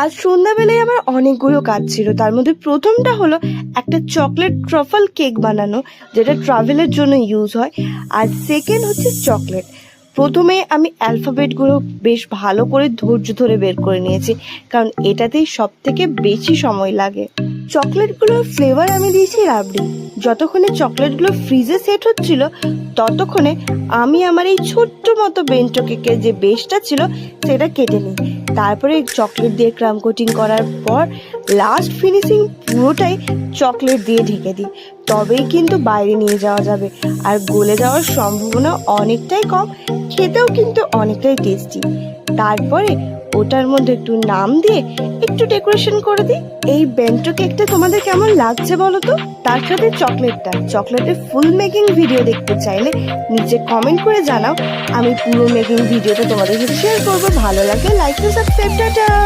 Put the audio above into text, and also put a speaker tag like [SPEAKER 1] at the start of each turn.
[SPEAKER 1] আজ সন্ধ্যাবেলায় আমার অনেকগুলো কাজ ছিল। তার মধ্যে প্রথমটা হলো একটা চকলেট ট্রাফল কেক বানানো, যেটা ট্রাভেলের জন্য ইউজ হয়। আর সেকেন্ড হচ্ছে চকলেট। প্রথমে আমি অ্যালফাবেটগুলো বেশ ভালো করে ধৈর্য ধরে বের করে নিয়েছি, কারণ এটাতেই সব থেকে বেশি সময় লাগে। চকলেটগুলোর ফ্লেভার আমি দিয়েছি রাবড়ি। যতক্ষণে চকলেটগুলো ফ্রিজে সেট হচ্ছিল, ততক্ষণে আমি আমার এই ছোট্ট মতো বেন্টো কেকের যে বেসটা ছিল সেটা কেটে নিই। তারপরে চকলেট দিয়ে ক্রাম কোটিং করার পর লাস্ট ফিনিশিং পুরোটাই চকলেট দিয়ে ঢেকে দিই। তবেই কিন্তু বাইরে নিয়ে যাওয়া যাবে, আর গলে যাওয়ার সম্ভাবনা অনেকটাই কম, খেতেও কিন্তু অনেকটাই টেস্টি। তারপরে ওটার মধ্যে একটু নাম দিয়ে একটু ডেকোরেশন করে দিই। এই বেন্টো কেকটা তোমাদের কেমন লাগছে বলো তো? তার সাথে চকলেটের ফুল মেকিং ভিডিও দেখতে চাইলে নিচে কমেন্ট করে জানাও, আমি পুরো মেকিং ভিডিওটা তোমাদের সাথে শেয়ার করবো। ভালো লাগলে লাইক ও সাবস্ক্রাইব। টাটা।